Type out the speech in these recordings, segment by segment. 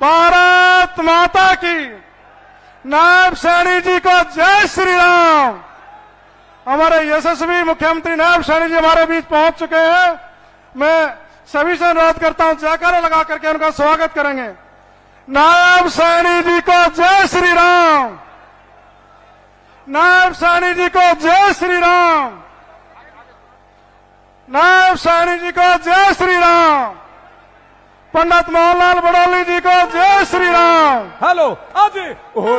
भारत माता की। नायब सैनी जी को जय श्री राम। हमारे यशस्वी मुख्यमंत्री नायब सैनी जी हमारे बीच पहुंच चुके हैं। मैं सभी से अनुरोध करता हूं जयकारा लगा करके उनका स्वागत करेंगे। नायब सैनी जी को जय श्री राम। नायब सैनी जी को जय श्री राम। नायब सैनी जी को जय श्री राम। पंडित मोहनलाल बड़ौली जी को जय श्री राम। हेलो आज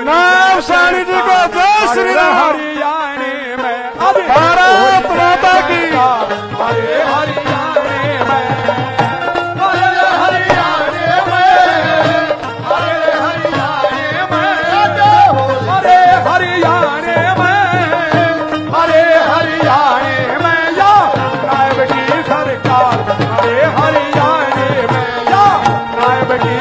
नायब सैनी जी को जय श्री राम। हरियाणे में भारत माता की। हरे हरियाणे में हरे हरियाणे में हरे हरियाणे में हरे हरियाणे में हरे हरियाणे में या नायब की सरकार हरे हरियाणे में या नायब की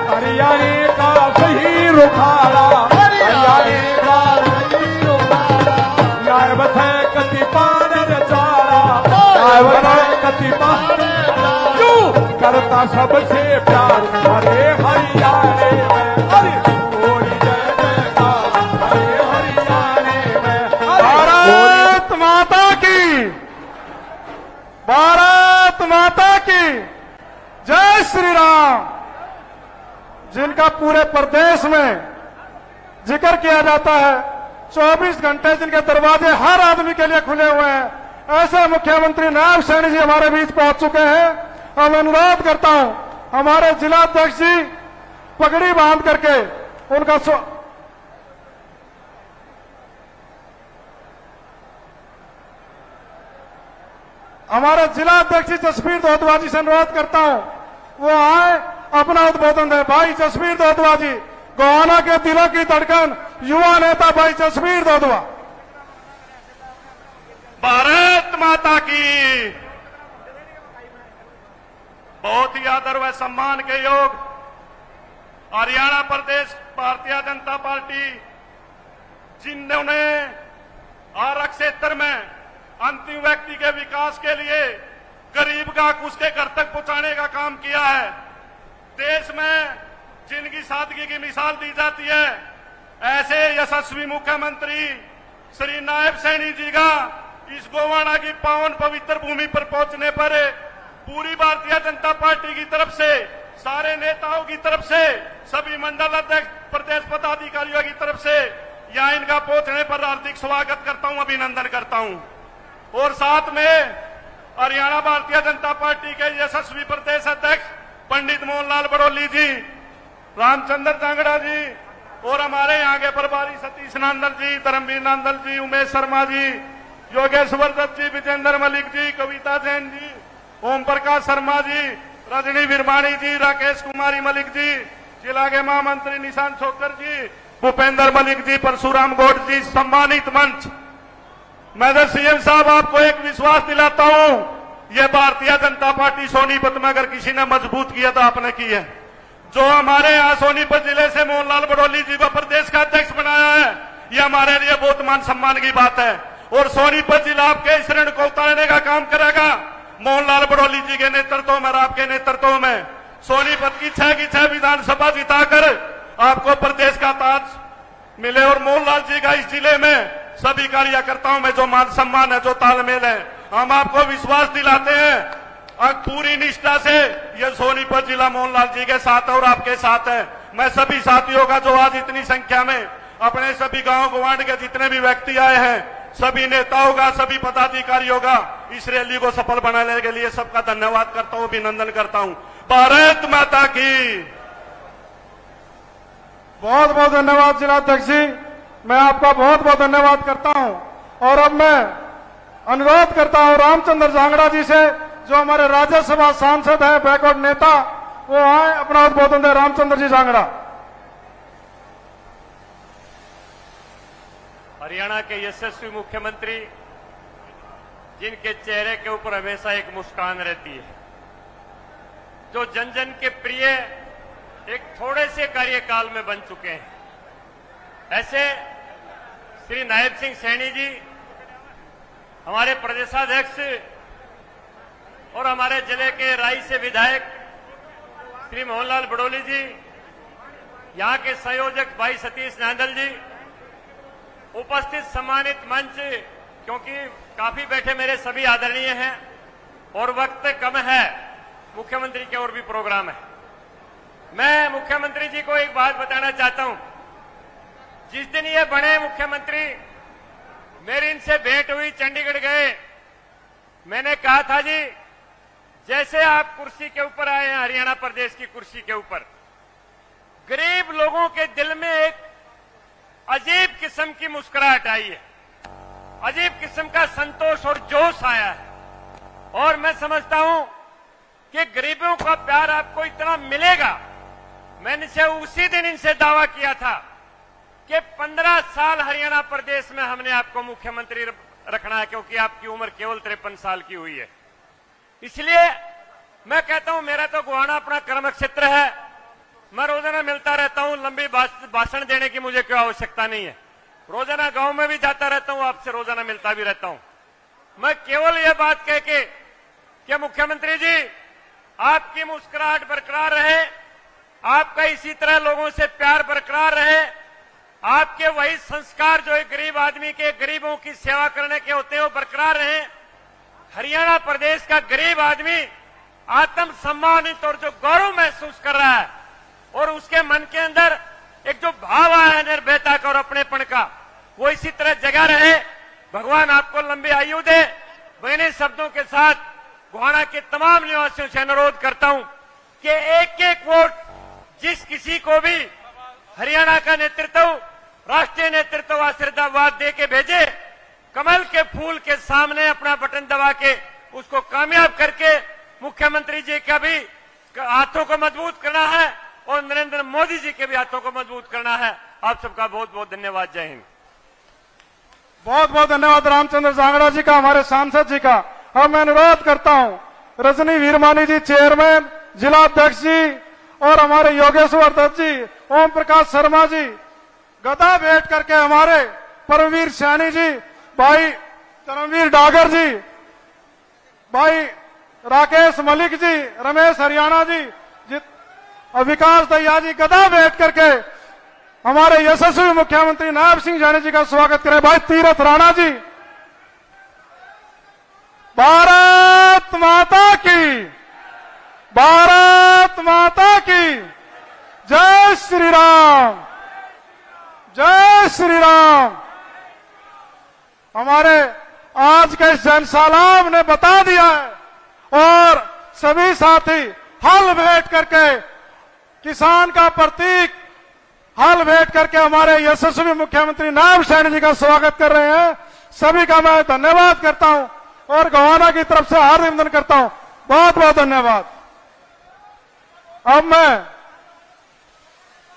हरियाणे का सही रुखाड़ा हरियाणे का सही रुखाड़ा नायब है कतिपान चारा नायब है कतिपान क्यों करता सबसे प्यार हरे हरियाणे में हरे कोई जय जयकार हरे हरियाणे में भारत माता की। भारत माता की जय श्री राम। जिनका पूरे प्रदेश में जिक्र किया जाता है, 24 घंटे जिनके दरवाजे हर आदमी के लिए खुले हुए हैं, ऐसे मुख्यमंत्री नायब सैनी जी हमारे बीच पहुंच चुके हैं। हम अनुरोध करता हूं हमारे जिलाध्यक्ष जी पगड़ी बांध करके उनका हमारे जिलाध्यक्ष जसबीर दोदवा जी से अनुरोध करता हूं वो आए अपना उद्बोधन दे। भाई जसबीर दोदवा जी, गोहाना के दिलों की धड़कन, युवा नेता भाई जसबीर दोदवा। भारत माता की। बहुत ही आदर व सम्मान के योग हरियाणा प्रदेश भारतीय जनता पार्टी, जिन्होंने आरक्षित क्षेत्र में अंतिम व्यक्ति के विकास के लिए गरीब का उसके घर तक पहुंचाने का काम किया है। देश में जिनकी सादगी की मिसाल दी जाती है, ऐसे यशस्वी मुख्यमंत्री श्री नायब सैनी जी का इस गोवाना की पावन पवित्र भूमि पर पहुंचने पर पूरी भारतीय जनता पार्टी की तरफ से, सारे नेताओं की तरफ से, सभी मंडल अध्यक्ष, प्रदेश पदाधिकारियों की तरफ से यहां इनका पहुंचने पर हार्दिक स्वागत करता हूं, अभिनंदन करता हूं। और साथ में हरियाणा भारतीय जनता पार्टी के यशस्वी प्रदेश अध्यक्ष पंडित मोहनलाल बड़ौली जी, रामचंद्र जांगड़ा जी और हमारे यहाँ के प्रभारी सतीश नांदल जी, धर्मवीर नांदल जी, उमेश शर्मा जी, योगेश्वर दत्त जी, विजेंद्र मलिक जी, कविता जैन जी, ओम प्रकाश शर्मा जी, रजनी विरमाणी जी, राकेश कुमारी मलिक जी, जिला के महामंत्री निशांत छोकर जी, भूपेंद्र मलिक जी, परशुराम गौड़ जी, सम्मानित मंच। मैं तो सीएम साहब आपको एक विश्वास दिलाता हूं, यह भारतीय जनता पार्टी सोनीपत में अगर किसी ने मजबूत किया तो आपने की है। जो हमारे यहाँ सोनीपत जिले से मोहनलाल बड़ौली जी को प्रदेश का अध्यक्ष बनाया है, यह हमारे लिए बहुत मान सम्मान की बात है। और सोनीपत जिला आपके इस ऋण को उतारने का काम करेगा मोहनलाल बड़ौली जी के नेतृत्व में और आपके नेतृत्व में। सोनीपत की 6 विधानसभा जिताकर आपको प्रदेश का ताज मिले और मोहनलाल जी का इस जिले में सभी कार्यकर्ताओं में जो मान सम्मान है, जो तालमेल है, हम आपको विश्वास दिलाते हैं पूरी निष्ठा से यह सोनीपत जिला मोहनलाल जी के साथ है और आपके साथ है। मैं सभी साथियों का जो आज इतनी संख्या में अपने सभी गांव गवांड के जितने भी व्यक्ति आए हैं, सभी नेताओं का, सभी पदाधिकारियों का इस रैली को सफल बनाने के लिए सबका धन्यवाद करता हूं, अभिनंदन करता हूं। भारत माता की। बहुत बहुत धन्यवाद जिलाध्यक्ष जी, मैं आपका बहुत बहुत धन्यवाद करता हूं। और अब मैं अनुरोध करता हूं रामचंद्र जांगड़ा जी से, जो हमारे राज्यसभा सांसद हैं, बैकवर्ड नेता, वो आए अपना उद्बोधन दे। रामचंद्र जी जांगड़ा। हरियाणा के यशस्वी मुख्यमंत्री, जिनके चेहरे के ऊपर हमेशा एक मुस्कान रहती है, जो जन जन के प्रिय एक थोड़े से कार्यकाल में बन चुके हैं, ऐसे श्री नायब सिंह सैनी जी हमारे प्रदेशाध्यक्ष और हमारे जिले के राई से विधायक श्री मोहनलाल बड़ोली जी, यहाँ के संयोजक भाई सतीश नांदल जी, उपस्थित सम्मानित मंच, क्योंकि काफी बैठे मेरे सभी आदरणीय हैं और वक्त कम है, मुख्यमंत्री के और भी प्रोग्राम है। मैं मुख्यमंत्री जी को एक बात बताना चाहता हूं। जिस दिन ये बने मुख्यमंत्री, मेरी इनसे भेंट हुई, चंडीगढ़ गए, मैंने कहा था जी जैसे आप कुर्सी के ऊपर आए हैं, हरियाणा प्रदेश की कुर्सी के ऊपर, गरीब लोगों के दिल में एक अजीब किस्म की मुस्कुराहट आई है, अजीब किस्म का संतोष और जोश आया है। और मैं समझता हूं कि गरीबों का प्यार आपको इतना मिलेगा। मैंने इनसे उसी दिन इनसे दावा किया था कि 15 साल हरियाणा प्रदेश में हमने आपको मुख्यमंत्री रखना है, क्योंकि आपकी उम्र केवल 53 साल की हुई है। इसलिए मैं कहता हूं, मेरा तो गोहाना अपना कर्म क्षेत्र है, मैं रोजाना मिलता रहता हूं, लंबी भाषण देने की मुझे कोई आवश्यकता नहीं है। रोजाना गांव में भी जाता रहता हूं, आपसे रोजाना मिलता भी रहता हूं। मैं केवल यह बात कह के कि मुख्यमंत्री जी आपकी मुस्कुराहट बरकरार रहे, आपका इसी तरह लोगों से प्यार बरकरार रहे, आपके वही संस्कार जो एक गरीब आदमी के, गरीबों की सेवा करने के होते हैं, वो बरकरार रहे। हरियाणा प्रदेश का गरीब आदमी आत्म सम्मानित और जो गौरव महसूस कर रहा है और उसके मन के अंदर एक जो भाव आया है निर्भयता का और अपनेपन का, वो इसी तरह जगा रहे। भगवान आपको लंबी आयु दे। मैंने शब्दों के साथ गोहाना के तमाम निवासियों से अनुरोध करता हूं कि एक एक वोट जिस किसी को भी हरियाणा का नेतृत्व, राष्ट्रीय नेतृत्व आशीर्वाद दे के भेजे, कमल के फूल के सामने अपना बटन दबा के उसको कामयाब करके मुख्यमंत्री जी का भी हाथों को मजबूत करना है और नरेंद्र मोदी जी के भी हाथों को मजबूत करना है। आप सबका बहुत बहुत धन्यवाद। जय हिंद। बहुत बहुत धन्यवाद रामचंद्र जांगड़ा जी का, हमारे सांसद जी का। अब मैं अनुरोध करता हूं रजनी वीरमानी जी, चेयरमैन, जिला अध्यक्ष जी, और हमारे योगेश्वर दत्त जी, ओम प्रकाश शर्मा जी, गदा भेंट करके हमारे परमवीर सैनी जी, भाई धर्मवीर डागर जी, भाई राकेश मलिक जी, रमेश हरियाणा जी, विकास दहिया जी, गदा भेंट करके हमारे यशस्वी मुख्यमंत्री नायब सिंह जानी जी का स्वागत करें। भाई तीरथ राणा जी। भारत माता की, भारत माता की जय श्री राम, जय श्री राम। हमारे आज के इस जनसैलाब ने बता दिया है और सभी साथी हल भेंट करके किसान का प्रतीक हल भेंट करके हमारे यशस्वी मुख्यमंत्री नायब सैनी जी का स्वागत कर रहे हैं। सभी का मैं धन्यवाद करता हूं और गोहाना की तरफ से हार्दिक अभिनंदन करता हूं। बहुत बहुत धन्यवाद। अब मैं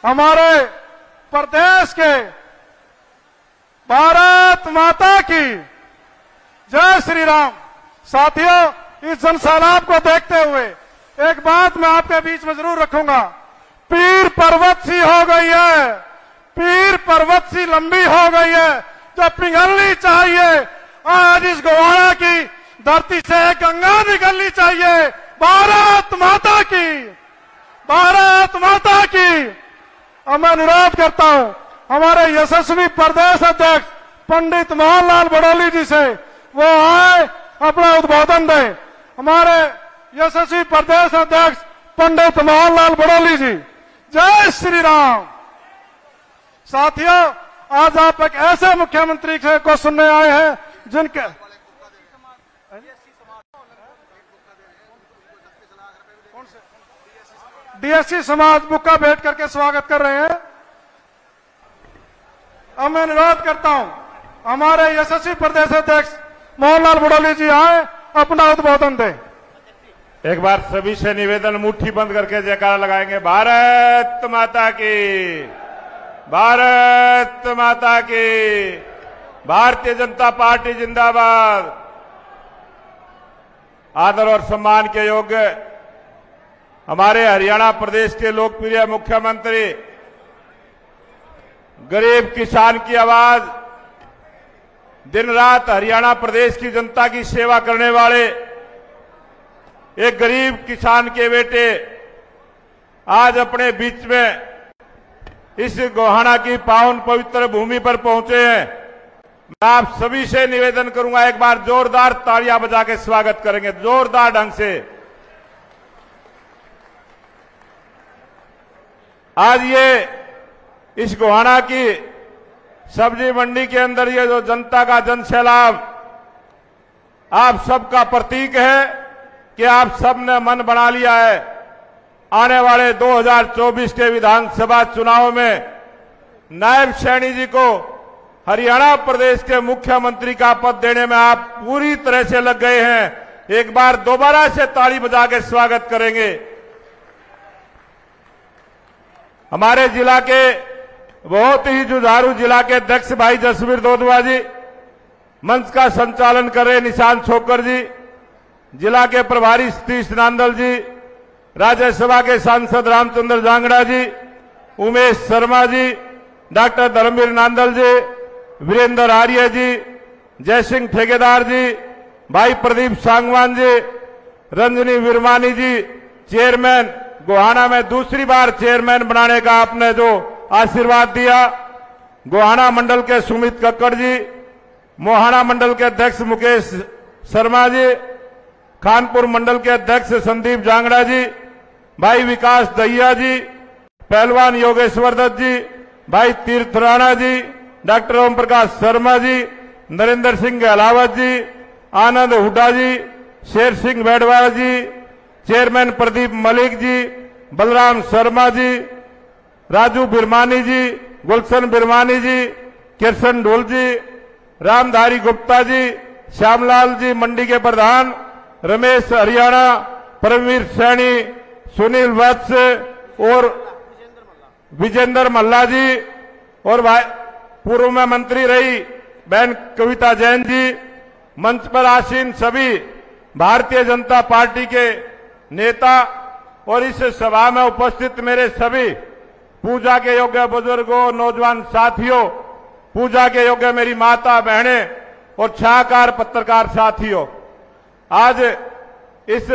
हमारे प्रदेश के भारत माता की जय श्री राम। साथियों, इस जनसैलाब को देखते हुए एक बात मैं आपके बीच में जरूर रखूंगा। पीर पर्वत सी हो गई है, पीर पर्वत सी लंबी हो गई है जो पिघलनी चाहिए। आज इस गोहाना की धरती से गंगा निकलनी चाहिए। भारत माता की, भारत माता की। अब मैं अनुरोध करता हूं हमारे यशस्वी प्रदेश अध्यक्ष पंडित मोहनलाल बड़ोली जी से, वो आए अपना उद्बोधन दें। हमारे यशस्वी प्रदेश अध्यक्ष पंडित मोहनलाल बड़ोली जी। जय श्री राम। साथियों, आज आप एक ऐसे मुख्यमंत्री को सुनने आए हैं जिनके डीएससी समाज बुक्का भेंट करके स्वागत कर रहे हैं। अब मैं अनुरोध करता हूं हमारे यशस्वी प्रदेश अध्यक्ष मोहनलाल बड़ोली जी आए, अपना उद्बोधन दें। एक बार सभी से निवेदन, मुट्ठी बंद करके जयकारा लगाएंगे। भारत माता की, भारत माता की, भारतीय जनता पार्टी जिंदाबाद। आदर और सम्मान के योग्य हमारे हरियाणा प्रदेश के लोकप्रिय मुख्यमंत्री, गरीब किसान की आवाज, दिन रात हरियाणा प्रदेश की जनता की सेवा करने वाले एक गरीब किसान के बेटे आज अपने बीच में इस गोहाना की पावन पवित्र भूमि पर पहुंचे हैं। मैं आप सभी से निवेदन करूंगा, एक बार जोरदार तालियां बजा के स्वागत करेंगे, जोरदार ढंग से। आज ये इस गोहाना की सब्जी मंडी के अंदर ये जो जनता का जनसैलाब आप सबका प्रतीक है कि आप सबने मन बना लिया है आने वाले 2024 के विधानसभा चुनाव में नायब सैनी जी को हरियाणा प्रदेश के मुख्यमंत्री का पद देने में आप पूरी तरह से लग गए हैं। एक बार दोबारा से ताली बजा के स्वागत करेंगे। हमारे जिला के बहुत ही जुझारू जिला के अध्यक्ष भाई जसवीर दोदवा जी, मंच का संचालन कर रहे निशांत छोकर जी, जिला के प्रभारी सतीश नांदल जी, राज्यसभा के सांसद रामचंद्र जांगड़ा जी, उमेश शर्मा जी, डॉक्टर धर्मवीर नांदल जी, वीरेंद्र आर्य जी, जयसिंह ठेकेदार जी, भाई प्रदीप सांगवान जी, रंजनी विरमानी जी, चेयरमैन गोहाना में दूसरी बार चेयरमैन बनाने का आपने जो आशीर्वाद दिया, गोहाना मंडल के सुमित कक्कड़ जी, मोहाना मंडल के अध्यक्ष मुकेश शर्मा जी, खानपुर मंडल के अध्यक्ष संदीप जांगड़ा जी, भाई विकास दहिया जी, पहलवान योगेश्वर दत्त जी, भाई तीर्थ राणा जी, डॉक्टर ओम प्रकाश शर्मा जी, नरेंद्र सिंह गहलावत जी, आनंद हुड्डा जी, शेर सिंह बेडवाल जी, चेयरमैन प्रदीप मलिक जी, बलराम शर्मा जी, राजू बिरमानी जी, गुलशन बिरमानी जी, किरसन ढोल जी, रामधारी गुप्ता जी, श्यामलाल जी मंडी के प्रधान, रमेश हरियाणा, परमवीर सैनी, सुनील वत्स और विजेंद्र मल्ला जी और पूर्व में मंत्री रही बहन कविता जैन जी, मंच पर आसीन सभी भारतीय जनता पार्टी के नेता और इस सभा में उपस्थित मेरे सभी पूजा के योग्य बुजुर्गों, नौजवान साथियों, पूजा के योग्य मेरी माता बहनें और छायाकार पत्रकार साथियों, आज इस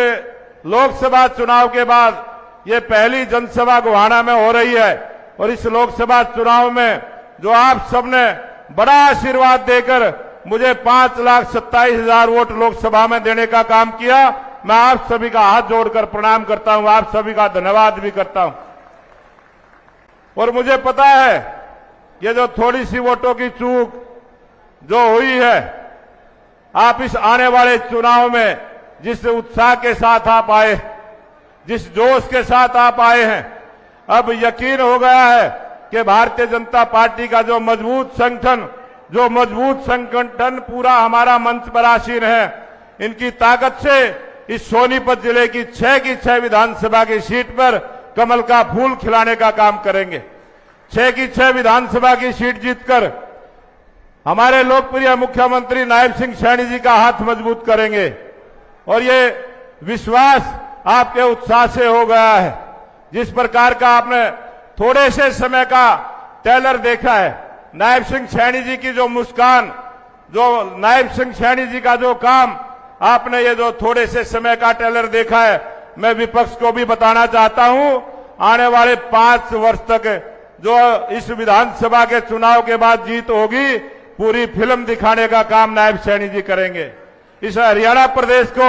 लोकसभा चुनाव के बाद ये पहली जनसभा गोहाना में हो रही है और इस लोकसभा चुनाव में जो आप सबने बड़ा आशीर्वाद देकर मुझे 5,27,000 वोट लोकसभा में देने का काम किया, मैं आप सभी का हाथ जोड़कर प्रणाम करता हूं, आप सभी का धन्यवाद भी करता हूं। और मुझे पता है ये जो थोड़ी सी वोटों की चूक जो हुई है, आप इस आने वाले चुनाव में जिस उत्साह के साथ आप आए, जिस जोश के साथ आप आए हैं, अब यकीन हो गया है कि भारतीय जनता पार्टी का जो मजबूत संगठन पूरा हमारा मंच पर आसीन है, इनकी ताकत से इस सोनीपत जिले की 6 की 6 विधानसभा की सीट पर कमल का फूल खिलाने का काम करेंगे। 6 की 6 विधानसभा की सीट जीतकर हमारे लोकप्रिय मुख्यमंत्री नायब सिंह सैनी जी का हाथ मजबूत करेंगे और ये विश्वास आपके उत्साह से हो गया है। जिस प्रकार का आपने थोड़े से समय का टेलर देखा है, नायब सिंह सैनी जी की जो मुस्कान, जो नायब सिंह सैनी जी का जो काम, आपने ये जो थोड़े से समय का टेलर देखा है, मैं विपक्ष को भी बताना चाहता हूं, आने वाले 5 वर्ष तक जो इस विधानसभा के चुनाव के बाद जीत होगी, पूरी फिल्म दिखाने का काम नायब सैनी जी करेंगे। इस हरियाणा प्रदेश को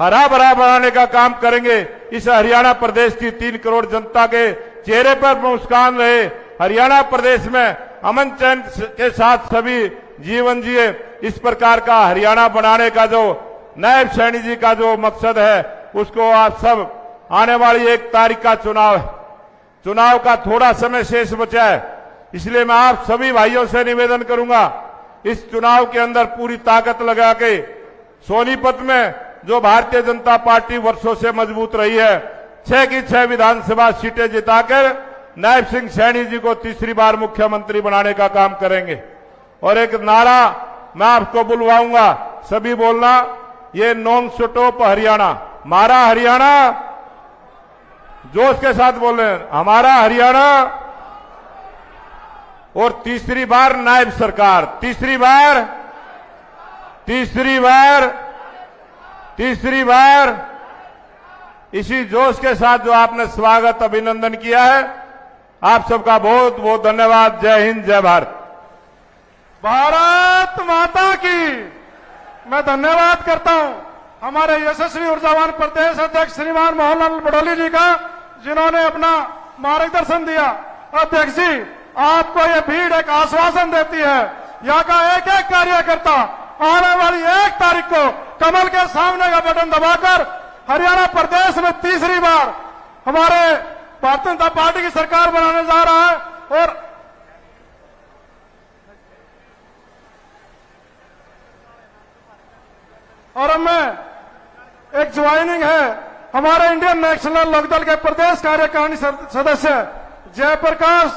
हरा भरा बनाने का काम करेंगे। इस हरियाणा प्रदेश की 3 करोड़ जनता के चेहरे पर मुस्कान रहे, हरियाणा प्रदेश में अमन चैन के साथ सभी जीवन जिए, इस प्रकार का हरियाणा बनाने का जो नायब सैनी जी का जो मकसद है, उसको आप सब आने वाली 1 तारीख का चुनाव का थोड़ा समय शेष बचा है, इसलिए मैं आप सभी भाइयों से निवेदन करूंगा, इस चुनाव के अंदर पूरी ताकत लगा के सोनीपत में जो भारतीय जनता पार्टी वर्षों से मजबूत रही है, 6 की 6 विधानसभा सीटें जिताकर नायब सिंह सैनी जी को तीसरी बार मुख्यमंत्री बनाने का काम करेंगे। और एक नारा मैं आपको बुलवाऊंगा, सभी बोलना, ये नॉन स्टॉप हरियाणा, हमारा हरियाणा, जोश के साथ बोल रहे हैं, हमारा हरियाणा, और तीसरी बार नायब सरकार, तीसरी बार इसी जोश के साथ जो आपने स्वागत अभिनंदन किया है, आप सबका बहुत बहुत धन्यवाद। जय हिंद, जय भारत। भारत माता की मैं धन्यवाद करता हूं हमारे यशस्वी ऊर्जावान प्रदेश अध्यक्ष श्रीमान मोहनलाल बडोली जी का, जिन्होंने अपना मार्गदर्शन दिया। अध्यक्ष जी, आपको ये भीड़ एक आश्वासन देती है, यहाँ का एक एक कार्यकर्ता आने वाली 1 तारीख को कमल के सामने का बटन दबाकर हरियाणा प्रदेश में तीसरी बार हमारे भारतीय जनता पार्टी की सरकार बनाने जा रहा है। और हमें एक ज्वाइनिंग है हमारे इंडियन नेशनल लोकदल के प्रदेश कार्यकारिणी सदस्य जयप्रकाश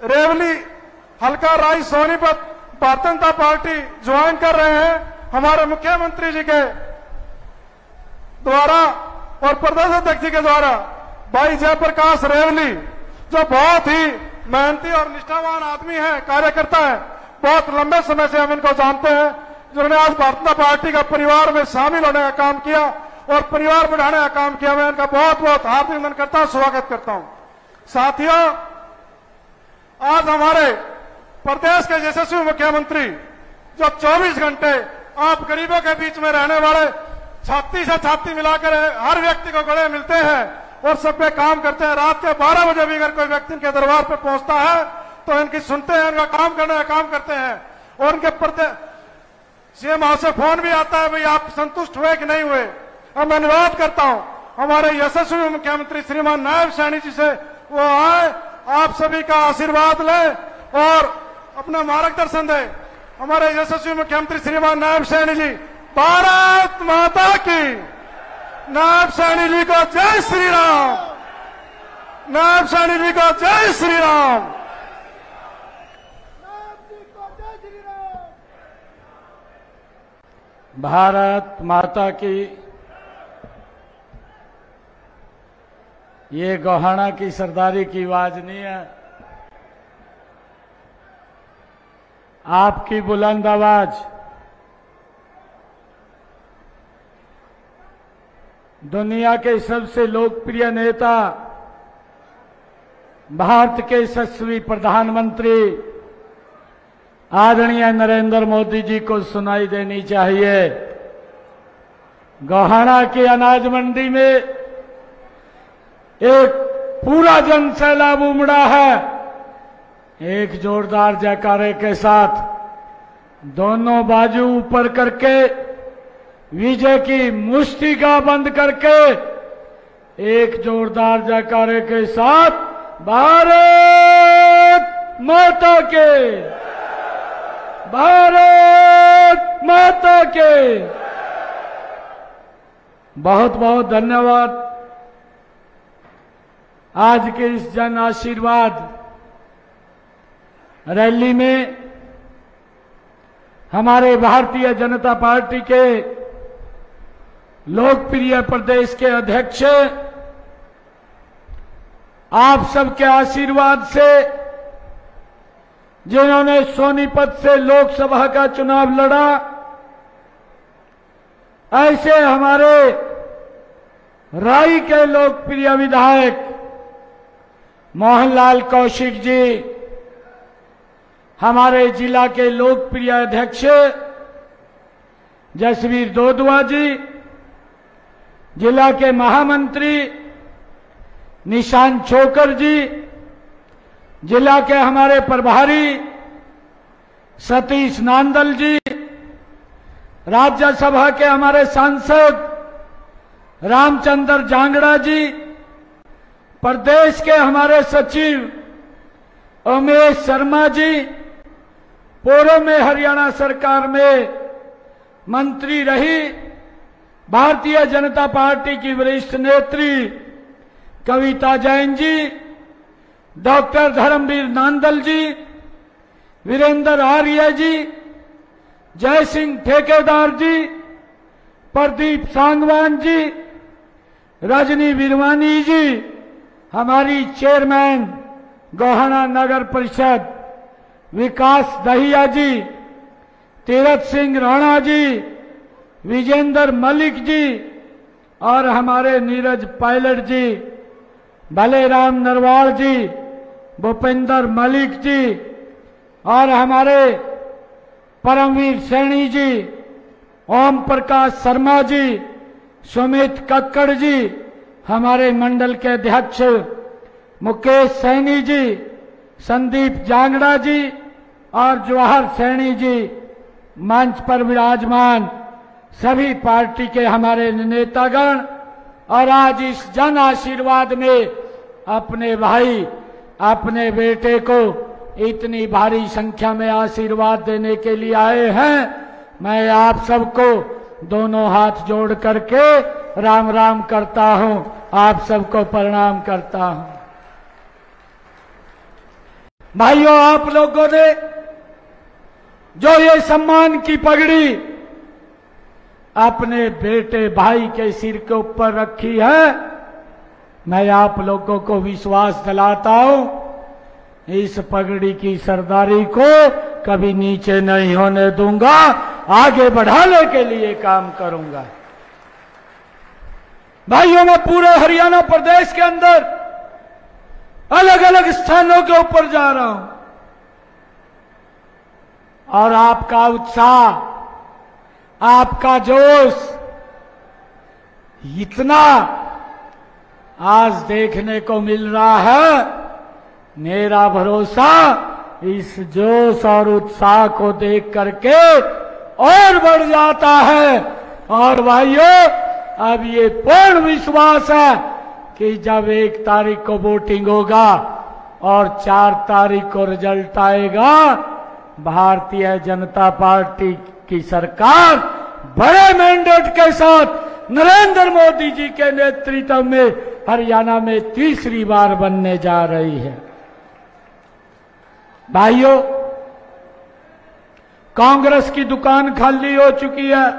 रेवली, हल्का राय सोनीपत, भारतीय जनता पार्टी ज्वाइन कर रहे हैं हमारे मुख्यमंत्री जी के द्वारा और प्रदेश अध्यक्ष जी के द्वारा। भाई जयप्रकाश रेवली जो बहुत ही मेहनती और निष्ठावान आदमी है, कार्यकर्ता है, बहुत लंबे समय से हम इनको जानते हैं, जिन्होंने आज भारतीय जनता पार्टी का परिवार में शामिल होने का काम किया और परिवार बढ़ाने का काम किया। मैं इनका बहुत बहुत हार्दिक अभिनंदन करता हूं, स्वागत करता हूं। साथियों, आज हमारे प्रदेश के यशस्वी मुख्यमंत्री जो 24 घंटे आप गरीबों के बीच में रहने वाले, छाती से छाती मिलाकर हर व्यक्ति को गले मिलते हैं और सब पे काम करते हैं। रात के 12 बजे भी अगर कोई व्यक्ति इनके दरबार पे पहुंचता है तो इनकी सुनते हैं, इनका काम करने का काम करते हैं। और इनके सीएम हाउस से फोन भी आता है, भाई आप संतुष्ट हुए कि नहीं हुए। अब मैं अनुरोध करता हूं हमारे यशस्वी मुख्यमंत्री श्रीमान नायब सैनी जी से, वो आए, आप सभी का आशीर्वाद लें और अपना मार्गदर्शन दें। हमारे यशस्वी मुख्यमंत्री श्रीमान नायब सैनी जी, भारत माता की। नायब सैनी जी को जय श्री राम, नायब सैनी जी को जय श्री राम। भारत माता की। ये गोहाना की सरदारी की आवाज नहीं है, आपकी बुलंद आवाज दुनिया के सबसे लोकप्रिय नेता, भारत के यशस्वी प्रधानमंत्री आदरणीय नरेंद्र मोदी जी को सुनाई देनी चाहिए। गोहाना की अनाज मंडी में एक पूरा जन सैलाब उमड़ा है। एक जोरदार जयकारे के साथ दोनों बाजू ऊपर करके विजय की मुष्टिका बंद करके एक जोरदार जयकारे के साथ भारत माता के, भारत माता के। बहुत बहुत धन्यवाद। आज के इस जन आशीर्वाद रैली में हमारे भारतीय जनता पार्टी के लोकप्रिय प्रदेश के अध्यक्ष, आप सबके आशीर्वाद से, जिन्होंने सोनीपत से लोकसभा का चुनाव लड़ा, ऐसे हमारे राई के लोकप्रिय विधायक मोहनलाल कौशिक जी, हमारे जिला के लोकप्रिय अध्यक्ष जसवीर दोदवा जी, जिला के महामंत्री निशान छोकर जी, जिला के हमारे प्रभारी सतीश नांदल जी, राज्यसभा के हमारे सांसद रामचंद्र जांगड़ा जी, प्रदेश के हमारे सचिव उमेश शर्मा जी, पूर्व में हरियाणा सरकार में मंत्री रही भारतीय जनता पार्टी की वरिष्ठ नेत्री कविता जैन जी, डॉक्टर धर्मवीर नांदल जी, वीरेंद्र आर्य जी, जय सिंह ठेकेदार जी, प्रदीप सांगवान जी, रजनी विरवानी जी, हमारी चेयरमैन गोहाना नगर परिषद विकास दहिया जी, तीरथ सिंह राणा जी, विजेंद्र मलिक जी और हमारे नीरज पायलट जी, बलेराम नरवाल जी, भूपेंद्र मलिक जी और हमारे परमवीर सैनी जी, ओम प्रकाश शर्मा जी, सुमित कक्कड़ जी, हमारे मंडल के अध्यक्ष मुकेश सैनी जी, संदीप जांगड़ा जी और जवाहर सैनी जी, मंच पर विराजमान सभी पार्टी के हमारे नेतागण और आज इस जन आशीर्वाद में अपने भाई, अपने बेटे को इतनी भारी संख्या में आशीर्वाद देने के लिए आए हैं। मैं आप सबको दोनों हाथ जोड़ करके राम राम करता हूं, आप सबको प्रणाम करता हूं। भाइयों, आप लोगों ने जो ये सम्मान की पगड़ी अपने बेटे भाई के सिर के ऊपर रखी है, मैं आप लोगों को विश्वास दिलाता हूं, इस पगड़ी की सरदारी को कभी नीचे नहीं होने दूंगा, आगे बढ़ाने के लिए काम करूंगा। भाइयों, मैं पूरे हरियाणा प्रदेश के अंदर अलग अलग स्थानों के ऊपर जा रहा हूं और आपका उत्साह, आपका जोश इतना आज देखने को मिल रहा है। मेरा भरोसा इस जोश और उत्साह को देख करके और बढ़ जाता है। और भाइयों, अब ये पूर्ण विश्वास है कि जब 1 तारीख को वोटिंग होगा और 4 तारीख को रिजल्ट आएगा, भारतीय जनता पार्टी की सरकार बड़े मैंडेट के साथ नरेंद्र मोदी जी के नेतृत्व में हरियाणा में तीसरी बार बनने जा रही है। भाइयों, कांग्रेस की दुकान खाली हो चुकी है,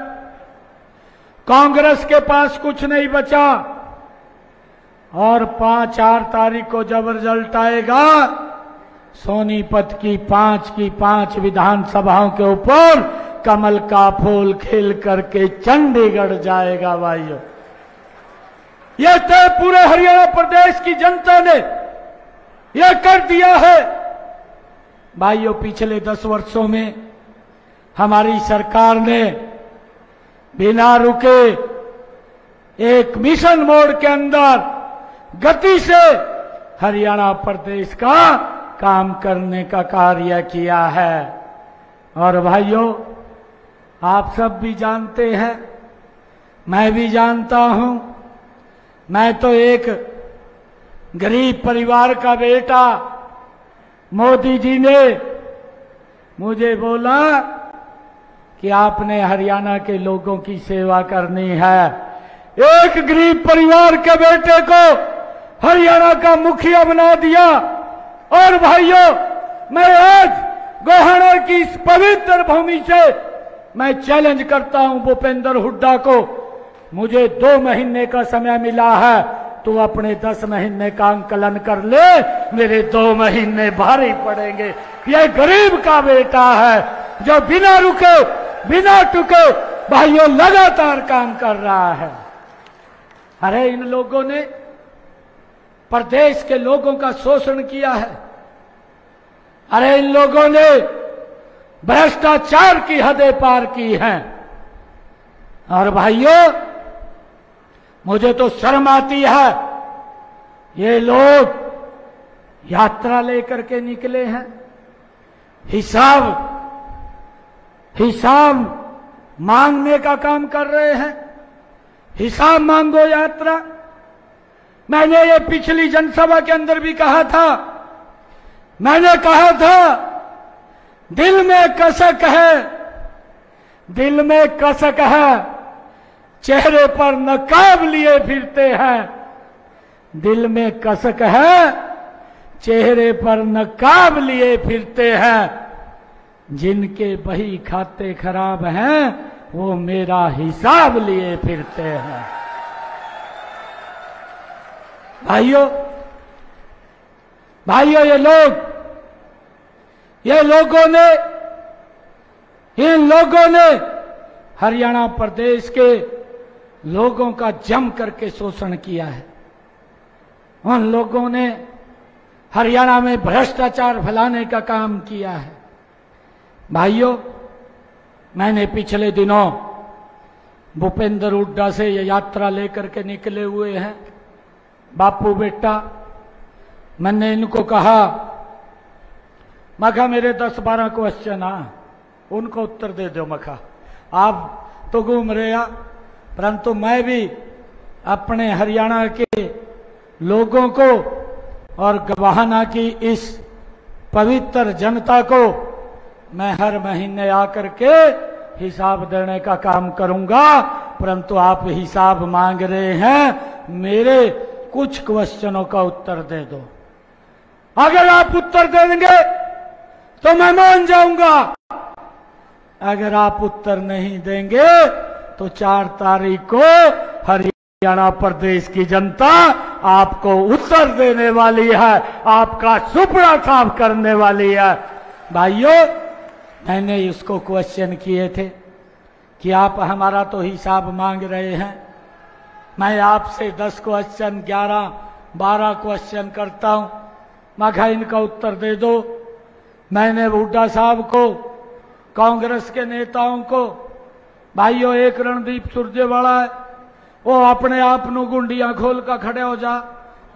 कांग्रेस के पास कुछ नहीं बचा और 5-4 तारीख को जब रिजल्ट आएगा, सोनीपत की 5 विधानसभाओं के ऊपर कमल का फूल खिल करके चंडीगढ़ जाएगा। भाइयों, यह तय पूरे हरियाणा प्रदेश की जनता ने यह कर दिया है। भाइयों, पिछले 10 वर्षों में हमारी सरकार ने बिना रुके एक मिशन मोड के अंदर गति से हरियाणा प्रदेश का काम करने का कार्य किया है। और भाइयों, आप सब भी जानते हैं, मैं भी जानता हूं, मैं तो एक गरीब परिवार का बेटा, मोदी जी ने मुझे बोला कि आपने हरियाणा के लोगों की सेवा करनी है। एक गरीब परिवार के बेटे को हरियाणा का मुखिया बना दिया। और भाइयों, मैं आज गोहाना की इस पवित्र भूमि से मैं चैलेंज करता हूं भूपेंद्र हुड्डा को, मुझे 2 महीने का समय मिला है, तू अपने 10 महीने का आंकलन कर ले, मेरे 2 महीने भारी पड़ेंगे। यह गरीब का बेटा है जो बिना रुके बिना टुके भाइयों लगातार काम कर रहा है। अरे, इन लोगों ने प्रदेश के लोगों का शोषण किया है। अरे, इन लोगों ने भ्रष्टाचार की हदें पार की हैं। और भाइयों, मुझे तो शर्म आती है, ये लोग यात्रा लेकर के निकले हैं, हिसाब मांगने का काम कर रहे हैं। हिसाब मांगो यात्रा। मैंने ये पिछली जनसभा के अंदर भी कहा था, मैंने कहा था दिल में कसक है, दिल में कसक है, चेहरे पर नकाब लिए फिरते हैं। दिल में कसक है, चेहरे पर नकाब लिए फिरते हैं। जिनके बही खाते खराब हैं, वो मेरा हिसाब लिए फिरते हैं। भाइयों, इन लोगों ने हरियाणा प्रदेश के लोगों का जम करके शोषण किया है। उन लोगों ने हरियाणा में भ्रष्टाचार फैलाने का काम किया है। भाइयों, मैंने पिछले दिनों भूपेंद्र हुड्डा से ये यात्रा लेकर के निकले हुए हैं बापू बेटा। मैंने इनको कहा, मखा मेरे 10-12 क्वेश्चन उनको उत्तर दे दो। मखा आप तो घूम रहे हैं, परंतु मैं भी अपने हरियाणा के लोगों को और गवाहना की इस पवित्र जनता को मैं हर महीने आकर के हिसाब देने का काम करूंगा। परंतु आप हिसाब मांग रहे हैं, मेरे कुछ क्वेश्चनों का उत्तर दे दो। अगर आप उत्तर दे देंगे तो मैं मान जाऊंगा, अगर आप उत्तर नहीं देंगे तो 4 तारीख को हरियाणा प्रदेश की जनता आपको उत्तर देने वाली है, आपका सुपड़ा साफ करने वाली है। भाइयों, मैंने इसको क्वेश्चन किए थे कि आप हमारा तो हिसाब मांग रहे हैं, मैं आपसे 10 क्वेश्चन 11-12 क्वेश्चन करता हूं, मखा इनका उत्तर दे दो। मैंने हुड्डा साहब को, कांग्रेस के नेताओं को, भाइयों एक रणदीप सुरजेवाला है, वो अपने आप नु गुंडियां खोल कर खड़े हो जा,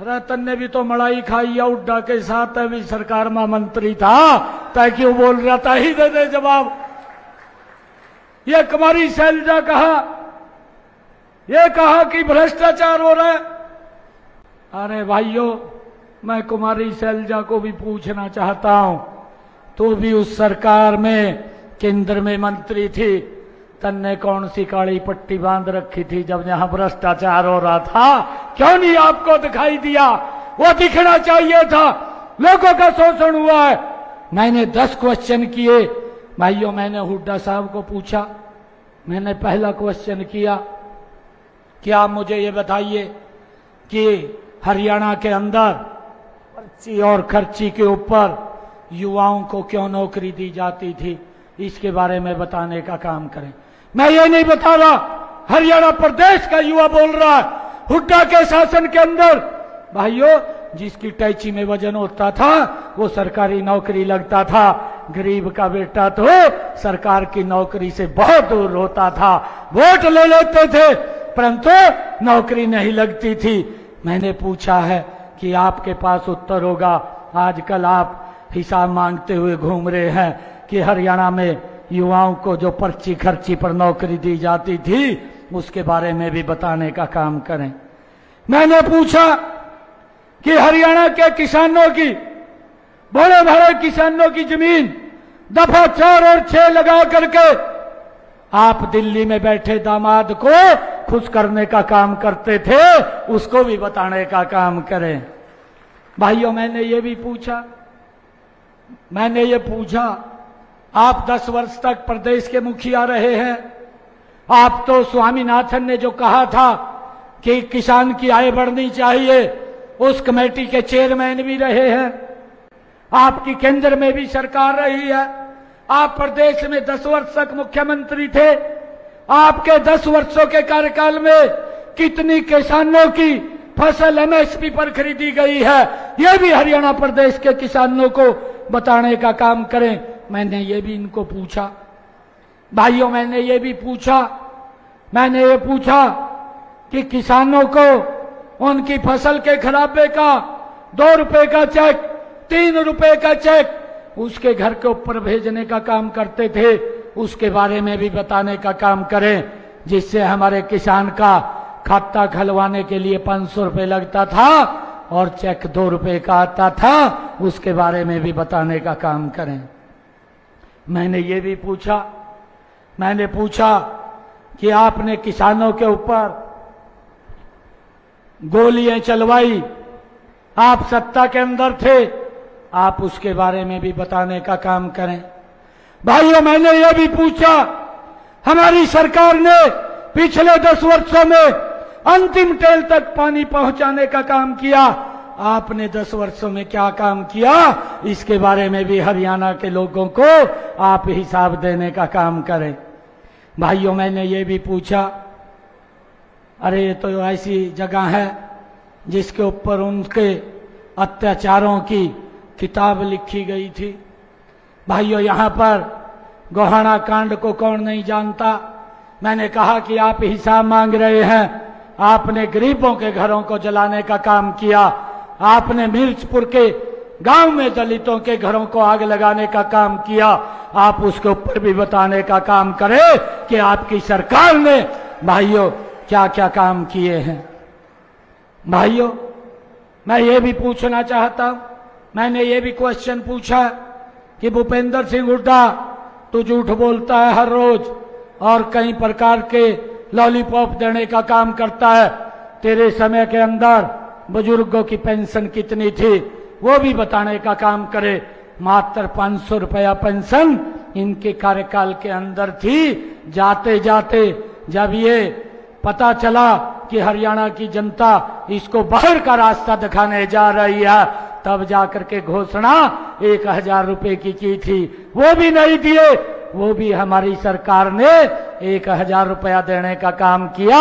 रतन ने भी तो मलाई खाई है हुड्डा के साथ, भी सरकार में मंत्री था, तय क्यों बोल रहा था, ही दे दे जवाब। ये कुमारी शैलजा कहा, ये कहा कि भ्रष्टाचार हो रहा है। अरे भाइयों, मैं कुमारी शैलजा को भी पूछना चाहता हूं, तो भी उस सरकार में केंद्र में मंत्री थी, तन्ने कौन सी काली पट्टी बांध रखी थी जब यहां भ्रष्टाचार हो रहा था? क्यों नहीं आपको दिखाई दिया? वो दिखना चाहिए था। लोगों का शोषण हुआ है। मैंने 10 क्वेश्चन किए। भाइयों, मैंने हुड्डा साहब को पूछा, मैंने पहला क्वेश्चन किया कि आप मुझे ये बताइए कि हरियाणा के अंदर पर्ची और खर्ची के ऊपर युवाओं को क्यों नौकरी दी जाती थी, इसके बारे में बताने का काम करें। मैं ये नहीं बता रहा, हरियाणा प्रदेश का युवा बोल रहा है, हुड्डा के शासन के अंदर भाइयों जिसकी टैची में वजन होता था वो सरकारी नौकरी लगता था। गरीब का बेटा तो सरकार की नौकरी से बहुत दूर होता था, वोट ले लेते थे परंतु नौकरी नहीं लगती थी। मैंने पूछा है कि आपके पास उत्तर होगा। आजकल आप हिसाब मांगते हुए घूम रहे हैं कि हरियाणा में युवाओं को जो पर्ची खर्ची पर नौकरी दी जाती थी उसके बारे में भी बताने का काम करें। मैंने पूछा कि हरियाणा के किसानों की, बड़े बड़े किसानों की जमीन दफा 4 और 6 लगा करके आप दिल्ली में बैठे दामाद को खुश करने का काम करते थे, उसको भी बताने का काम करें। भाइयों, मैंने ये भी पूछा, मैंने ये पूछा, आप 10 वर्ष तक प्रदेश के मुखिया रहे हैं, आप तो स्वामीनाथन ने जो कहा था कि किसान की आय बढ़नी चाहिए, उस कमेटी के चेयरमैन भी रहे हैं, आपकी केंद्र में भी सरकार रही है, आप प्रदेश में 10 वर्ष तक मुख्यमंत्री थे। आपके 10 वर्षों के कार्यकाल में कितनी किसानों की फसल एमएसपी पर खरीदी गई है, यह भी हरियाणा प्रदेश के किसानों को बताने का काम करें। मैंने ये भी इनको पूछा। भाइयों, मैंने ये भी पूछा, मैंने ये पूछा कि किसानों को उनकी फसल के खराबे का 2 रुपए का चेक, 3 रुपए का चेक उसके घर के ऊपर भेजने का काम करते थे, उसके बारे में भी बताने का काम करें, जिससे हमारे किसान का खाता खुलवाने के लिए 500 रुपए लगता था और चेक 2 रुपए का आता था, उसके बारे में भी बताने का काम करें। मैंने ये भी पूछा, मैंने पूछा कि आपने किसानों के ऊपर गोलियां चलवाई, आप सत्ता के अंदर थे, आप उसके बारे में भी बताने का काम करें। भाइयों, मैंने ये भी पूछा, हमारी सरकार ने पिछले 10 वर्षों में अंतिम टेल तक पानी पहुंचाने का काम किया, आपने 10 वर्षों में क्या काम किया, इसके बारे में भी हरियाणा के लोगों को आप हिसाब देने का काम करें। भाइयों, मैंने ये भी पूछा अरे ये तो ऐसी जगह है जिसके ऊपर उनके अत्याचारों की किताब लिखी गई थी। भाइयों, यहां पर गोहाना कांड को कौन नहीं जानता। मैंने कहा कि आप हिसाब मांग रहे हैं। आपने गरीबों के घरों को जलाने का काम किया, आपने मिर्चपुर के गांव में दलितों के घरों को आग लगाने का काम किया। आप उसके ऊपर भी बताने का काम करें कि आपकी सरकार ने भाइयों क्या क्या काम किए हैं। भाइयों, मैं ये भी पूछना चाहता हूं, मैंने ये भी क्वेश्चन पूछा कि भूपेंद्र सिंह हुड्डा तू झूठ बोलता है हर रोज और कई प्रकार के लॉलीपॉप देने का काम करता है। तेरे समय के अंदर बुजुर्गों की पेंशन कितनी थी वो भी बताने का काम करे। मात्र 500 रुपया पेंशन इनके कार्यकाल के अंदर थी। जाते जाते जब ये पता चला कि हरियाणा की जनता इसको बाहर का रास्ता दिखाने जा रही है, तब जाकर के घोषणा 1000 रुपए की थी, वो भी नहीं दिए। वो भी हमारी सरकार ने 1000 रुपया देने का काम किया।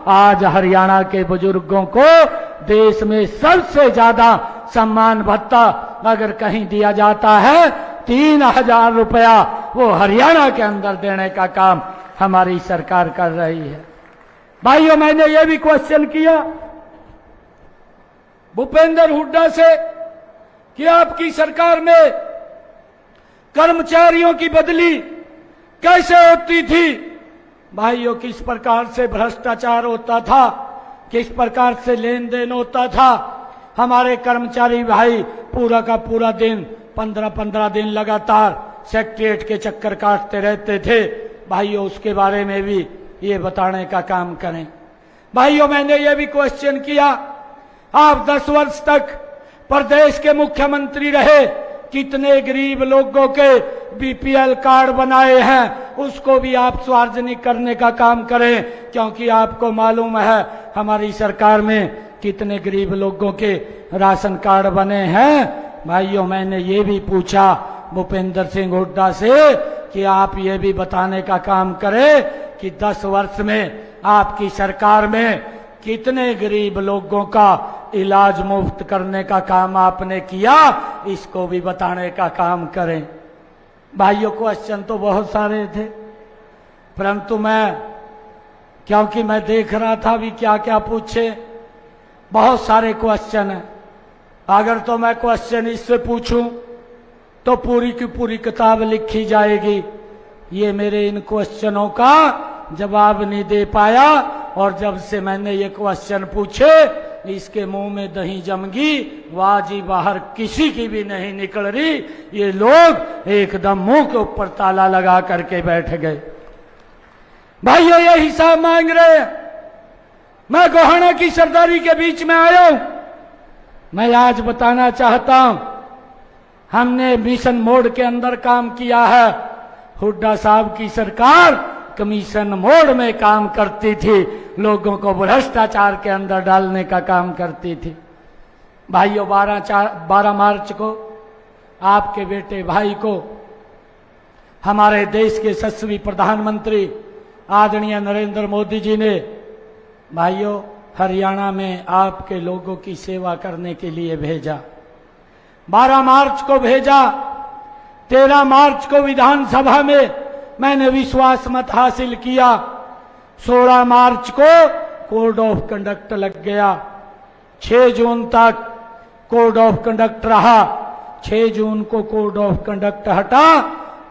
आज हरियाणा के बुजुर्गों को देश में सबसे ज्यादा सम्मान भत्ता अगर कहीं दिया जाता है 3000 रुपया, वो हरियाणा के अंदर देने का काम हमारी सरकार कर रही है। भाइयों, मैंने ये भी क्वेश्चन किया भूपेंद्र हुड्डा से कि आपकी सरकार में कर्मचारियों की बदली कैसे होती थी। भाइयों, किस प्रकार से भ्रष्टाचार होता था, किस प्रकार से लेन देन होता था। हमारे कर्मचारी भाई पूरा का पूरा दिन 15-15 दिन लगातार सेक्रेटरीट के चक्कर काटते रहते थे। भाइयों, उसके बारे में भी ये बताने का काम करें। भाइयों, मैंने ये भी क्वेश्चन किया, आप 10 वर्ष तक प्रदेश के मुख्यमंत्री रहे, कितने गरीब लोगों के बीपीएल कार्ड बनाए हैं, उसको भी आप सार्वजनिक करने का काम करें, क्योंकि आपको मालूम है हमारी सरकार में कितने गरीब लोगों के राशन कार्ड बने हैं। भाइयों, मैंने ये भी पूछा भूपेंद्र सिंह हुड्डा से कि आप ये भी बताने का काम करें कि 10 वर्ष में आपकी सरकार में कितने गरीब लोगों का इलाज मुफ्त करने का काम आपने किया, इसको भी बताने का काम करें। भाइयों, क्वेश्चन तो बहुत सारे थे, परंतु क्योंकि मैं देख रहा था भी क्या क्या पूछे, बहुत सारे क्वेश्चन है। अगर तो मैं क्वेश्चन इससे पूछूं तो पूरी की पूरी किताब लिखी जाएगी। ये मेरे इन क्वेश्चनों का जवाब नहीं दे पाया, और जब से मैंने ये क्वेश्चन पूछे इसके मुंह में दही जम गई, वाजी बाहर किसी की भी नहीं निकल रही। ये लोग एकदम मुंह के ऊपर ताला लगा करके बैठ गए। भाइयों, ये हिसाब मांग रहे हैं। मैं गोहाना की सरदारी के बीच में आया हूं। मैं आज बताना चाहता हूं, हमने मिशन मोड के अंदर काम किया है। हुड्डा साहब की सरकार कमीशन मोड में काम करती थी, लोगों को भ्रष्टाचार के अंदर डालने का काम करती थी। भाइयों, 12 मार्च को आपके बेटे भाई को हमारे देश के यशस्वी प्रधानमंत्री आदरणीय नरेंद्र मोदी जी ने भाइयों हरियाणा में आपके लोगों की सेवा करने के लिए भेजा। 12 मार्च को भेजा। 13 मार्च को विधानसभा में मैंने विश्वास मत हासिल किया। 16 मार्च को कोड ऑफ कंडक्ट लग गया। 6 जून तक कोड ऑफ कंडक्ट रहा। 6 जून को कोड ऑफ कंडक्ट हटा,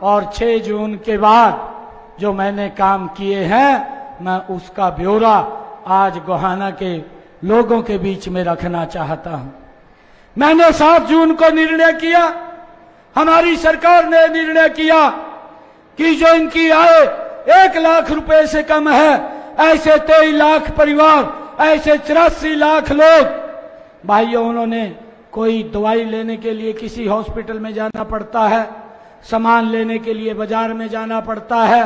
और 6 जून के बाद जो मैंने काम किए हैं मैं उसका ब्यौरा आज गोहाना के लोगों के बीच में रखना चाहता हूं। मैंने 7 जून को निर्णय किया, हमारी सरकार ने निर्णय किया कि जो इनकी आय 1 लाख रुपए से कम है, ऐसे 23 लाख परिवार, ऐसे 84 लाख लोग, भाइयों उन्होंने कोई दवाई लेने के लिए किसी हॉस्पिटल में जाना पड़ता है, सामान लेने के लिए बाजार में जाना पड़ता है,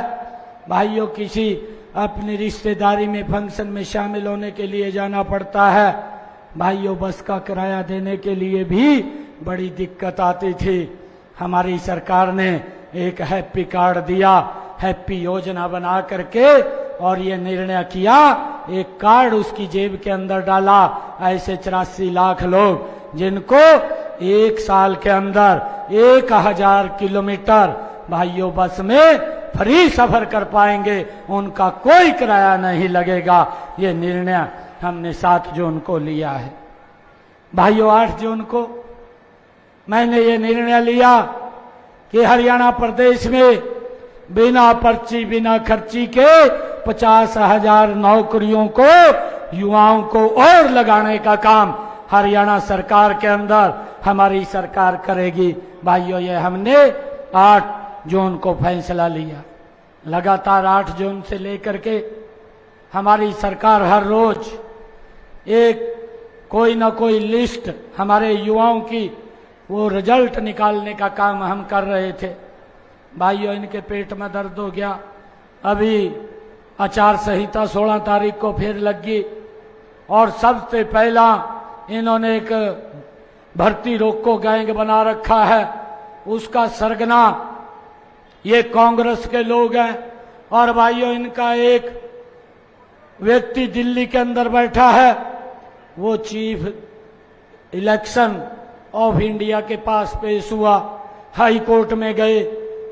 भाइयों किसी अपनी रिश्तेदारी में फंक्शन में शामिल होने के लिए जाना पड़ता है, भाइयों बस का किराया देने के लिए भी बड़ी दिक्कत आती थी। हमारी सरकार ने एक हैप्पी कार्ड दिया, हैप्पी योजना बना करके, और ये निर्णय किया एक कार्ड उसकी जेब के अंदर डाला। ऐसे 84 लाख लोग जिनको एक साल के अंदर 1000 किलोमीटर भाइयों बस में फ्री सफर कर पाएंगे, उनका कोई किराया नहीं लगेगा। ये निर्णय हमने 7 जून को लिया है। भाइयों 8 जून को मैंने ये निर्णय लिया कि हरियाणा प्रदेश में बिना पर्ची बिना खर्ची के 50,000 नौकरियों को युवाओं को और लगाने का काम हरियाणा सरकार के अंदर हमारी सरकार करेगी। भाइयों ये हमने 8 जून को फैसला लिया। लगातार 8 जून से लेकर के हमारी सरकार हर रोज एक कोई ना कोई लिस्ट हमारे युवाओं की वो रिजल्ट निकालने का काम हम कर रहे थे। भाइयों इनके पेट में दर्द हो गया। अभी आचार संहिता 16 तारीख को फिर लगी और सबसे पहला इन्होंने एक भर्ती रोको गैंग बना रखा है। उसका सरगना ये कांग्रेस के लोग हैं। और भाइयों इनका एक व्यक्ति दिल्ली के अंदर बैठा है, वो चीफ इलेक्शन ऑफ इंडिया के पास पेश हुआ, हाई कोर्ट में गए,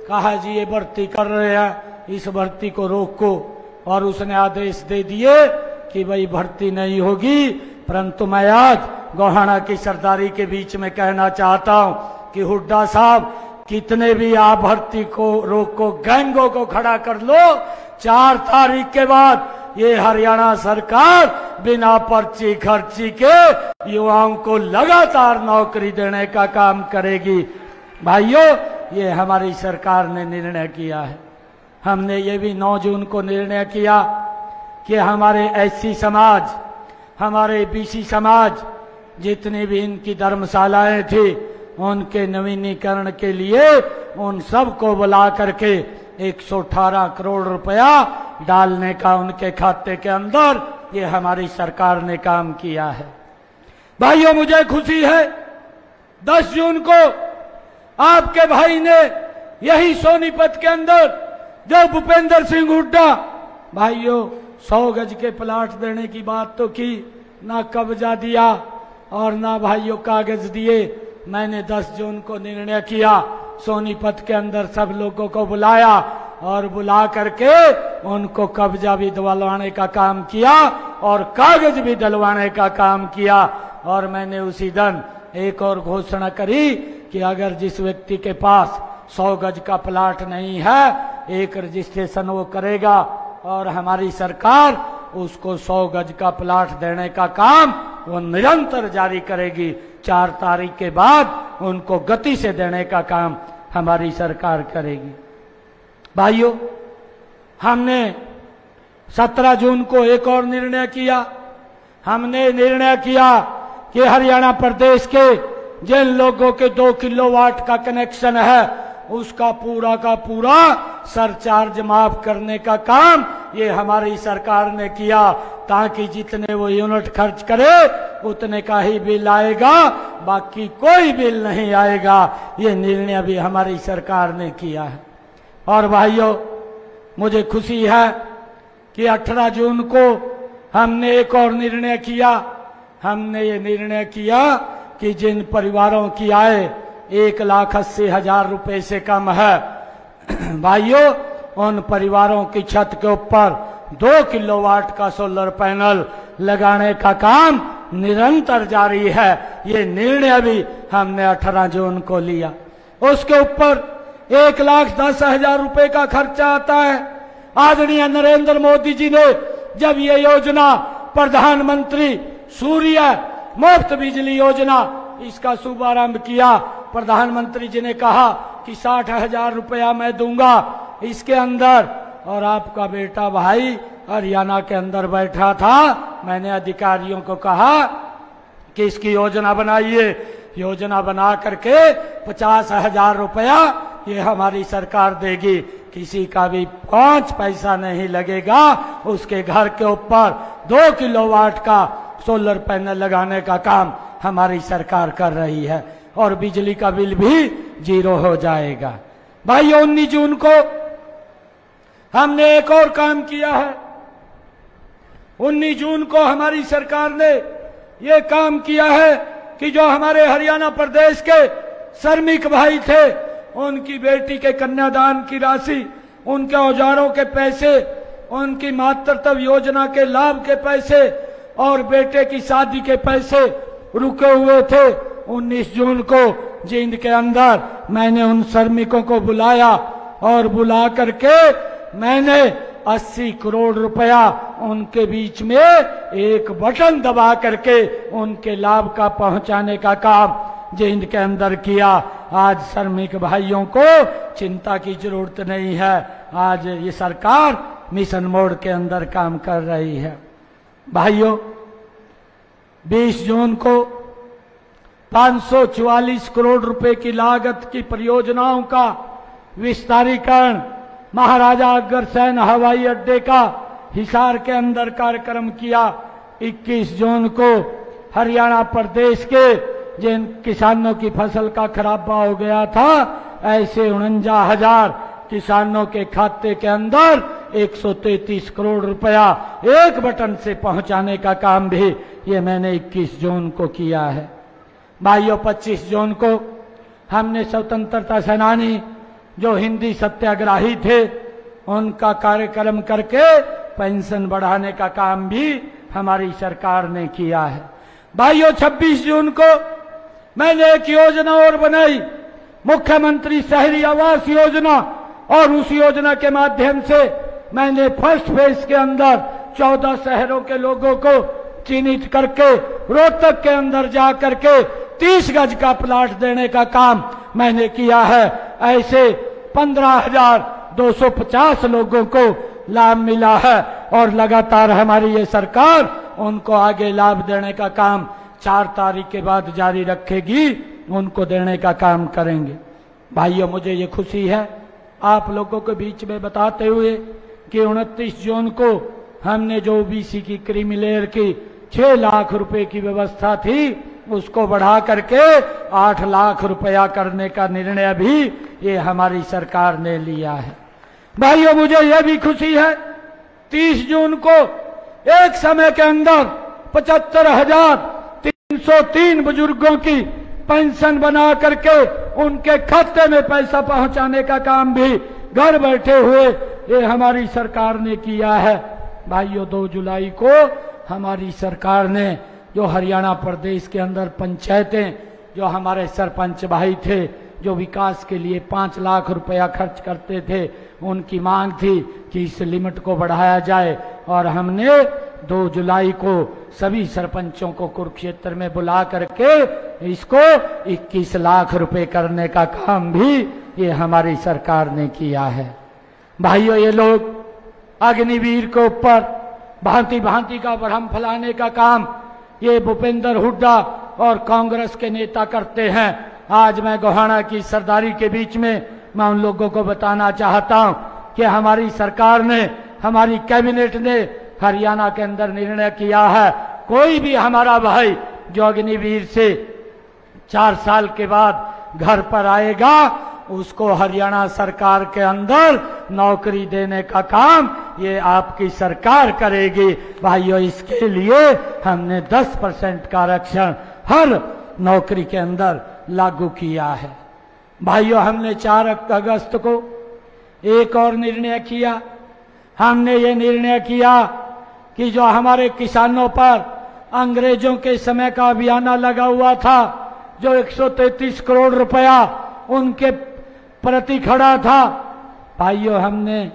कहा जी ये भर्ती कर रहे हैं, इस भर्ती को रोको। और उसने आदेश दे दिए कि भाई भर्ती नहीं होगी। परंतु मैं आज गोहाना की सरदारी के बीच में कहना चाहता हूं कि हुड्डा साहब कितने भी आप भर्ती को रोको, गैंगों को खड़ा कर लो, 4 तारीख के बाद ये हरियाणा सरकार बिना पर्ची खर्ची के युवाओं को लगातार नौकरी देने का काम करेगी। भाइयों ये हमारी सरकार ने निर्णय किया है। हमने ये भी 9 जून को निर्णय किया कि हमारे एससी समाज, हमारे बीसी समाज, जितनी भी इनकी धर्मशालाएं थी उनके नवीनीकरण के लिए उन सबको बुला करके 118 करोड़ रुपया डालने का उनके खाते के अंदर ये हमारी सरकार ने काम किया है। भाइयों मुझे खुशी है 10 जून को आपके भाई ने यही सोनीपत के अंदर जो भूपेंद्र सिंह हुड्डा भाइयों 100 गज के प्लाट देने की बात तो की, ना कब्जा दिया और ना भाइयों कागज दिए। मैंने 10 जून को निर्णय किया, सोनीपत के अंदर सब लोगों को बुलाया और बुला करके उनको कब्जा भी दिलवाने का काम किया और कागज भी दिलवाने का काम किया। और मैंने उसी दिन एक और घोषणा करी कि अगर जिस व्यक्ति के पास 100 गज का प्लाट नहीं है, एक रजिस्ट्रेशन वो करेगा और हमारी सरकार उसको 100 गज का प्लाट देने का काम वो निरंतर जारी करेगी। 4 तारीख के बाद उनको गति से देने का काम हमारी सरकार करेगी। भाइयों हमने 17 जून को एक और निर्णय किया। हमने निर्णय किया कि हरियाणा प्रदेश के जिन लोगों के 2 किलोवाट का कनेक्शन है उसका पूरा का पूरा सरचार्ज माफ करने का काम ये हमारी सरकार ने किया, ताकि जितने वो यूनिट खर्च करे उतने का ही बिल आएगा, बाकी कोई बिल नहीं आएगा। ये निर्णय भी हमारी सरकार ने किया है। और भाइयों मुझे खुशी है कि 18 जून को हमने एक और निर्णय किया। हमने ये निर्णय किया कि जिन परिवारों की आय 1,80,000 रुपए से कम है, भाइयों उन परिवारों की छत के ऊपर 2 किलोवाट का सोलर पैनल लगाने का काम निरंतर जारी है। ये निर्णय भी हमने 18 जून को लिया। उसके ऊपर 1,10,000 रुपए का खर्चा आता है। आदरणीय नरेंद्र मोदी जी ने जब ये योजना प्रधानमंत्री सूर्य मुफ्त बिजली योजना इसका शुभारंभ किया, प्रधानमंत्री जी ने कहा कि 60,000 रुपया मैं दूंगा इसके अंदर। और आपका बेटा भाई हरियाणा के अंदर बैठा था, मैंने अधिकारियों को कहा कि इसकी योजना बनाइए। योजना बना करके 50,000 रुपया ये हमारी सरकार देगी, किसी का भी 5 पैसा नहीं लगेगा। उसके घर के ऊपर 2 किलोवाट का सोलर पैनल लगाने का काम हमारी सरकार कर रही है और बिजली का बिल भी 0 हो जाएगा। भाइयों 19 जून को हमने एक और काम किया है। 19 जून को हमारी सरकार ने ये काम किया है कि जो हमारे हरियाणा प्रदेश के श्रमिक भाई थे, उनकी बेटी के कन्यादान की राशि, उनके औजारों के पैसे, उनकी मातृत्व योजना के लाभ के पैसे और बेटे की शादी के पैसे रुके हुए थे। 19 जून को जींद के अंदर मैंने उन श्रमिकों को बुलाया और बुला करके मैंने 80 करोड़ रुपया उनके बीच में एक बटन दबा करके उनके लाभ का पहुंचाने का काम जींद के अंदर किया। आज श्रमिक भाइयों को चिंता की जरूरत नहीं है। आज ये सरकार मिशन मोड के अंदर काम कर रही है। भाइयों, 20 जून को 544 करोड़ रुपए की लागत की परियोजनाओं का विस्तारीकरण महाराजा अग्रसेन हवाई अड्डे का हिसार के अंदर कार्यक्रम किया। 21 जून को हरियाणा प्रदेश के जिन किसानों की फसल का खराबा हो गया था, ऐसे 49,000 किसानों के खाते के अंदर 133 करोड़ रुपया एक बटन से पहुंचाने का काम भी ये मैंने 21 जून को किया है। भाइयों, 25 जून को हमने स्वतंत्रता सेनानी जो हिंदी सत्याग्रही थे, उनका कार्यक्रम करके पेंशन बढ़ाने का काम भी हमारी सरकार ने किया है। भाइयों, 26 जून को मैंने एक योजना और बनाई, मुख्यमंत्री शहरी आवास योजना, और उस योजना के माध्यम से मैंने फर्स्ट फेज के अंदर 14 शहरों के लोगों को चिन्हित करके रोहतक के अंदर जा करके 30 गज का प्लाट देने का काम मैंने किया है। ऐसे 15,250 लोगों को लाभ मिला है और लगातार हमारी ये सरकार उनको आगे लाभ देने का काम 4 तारीख के बाद जारी रखेगी, उनको देने का काम करेंगे। भाइयों, मुझे ये खुशी है आप लोगों के बीच में बताते हुए कि 29 जून को हमने जो ओबीसी की क्रीमी लेयर की 6 लाख रुपए की व्यवस्था थी, उसको बढ़ा करके 8 लाख रुपया करने का निर्णय भी ये हमारी सरकार ने लिया है। भाइयों, मुझे यह भी खुशी है 30 जून को एक समय के अंदर 75,303 बुजुर्गों की पेंशन बना करके उनके खाते में पैसा पहुंचाने का काम भी घर बैठे हुए ये हमारी सरकार ने किया है। भाइयों, 2 जुलाई को हमारी सरकार ने जो हरियाणा प्रदेश के अंदर पंचायतें, जो हमारे सरपंच भाई थे जो विकास के लिए 5 लाख रुपया खर्च करते थे, उनकी मांग थी कि इस लिमिट को बढ़ाया जाए और हमने 2 जुलाई को सभी सरपंचों को कुरुक्षेत्र में बुला करके इसको 21 लाख रुपए करने का काम भी ये हमारी सरकार ने किया है। भाइयों, ये लोग अग्निवीर के ऊपर भांति भांति का भ्रम फैलाने का काम ये भूपेंद्र हुड्डा और कांग्रेस के नेता करते हैं। आज मैं गोहाना की सरदारी के बीच में मैं उन लोगों को बताना चाहता हूं कि हमारी सरकार ने, हमारी कैबिनेट ने हरियाणा के अंदर निर्णय किया है, कोई भी हमारा भाई जो अग्निवीर से 4 साल के बाद घर पर आएगा, उसको हरियाणा सरकार के अंदर नौकरी देने का काम ये आपकी सरकार करेगी। भाइयों, इसके लिए हमने 10% का आरक्षण हर नौकरी के अंदर लागू किया है। भाइयों, हमने 4 अगस्त को एक और निर्णय किया। हमने ये निर्णय किया कि जो हमारे किसानों पर अंग्रेजों के समय का अभियान लगा हुआ था, जो 133 करोड़ रुपया उनके प्रति खड़ा था, भाइयों, हमने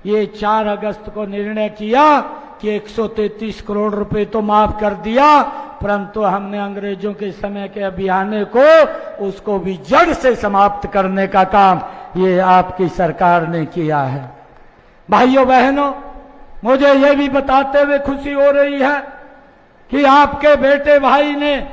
ये 4 अगस्त को निर्णय किया कि 133 करोड़ रुपए तो माफ कर दिया, परंतु हमने अंग्रेजों के समय के अभियान को उसको भी जड़ से समाप्त करने का काम ये आपकी सरकार ने किया है। भाइयों बहनों, मुझे ये भी बताते हुए खुशी हो रही है कि आपके बेटे भाई ने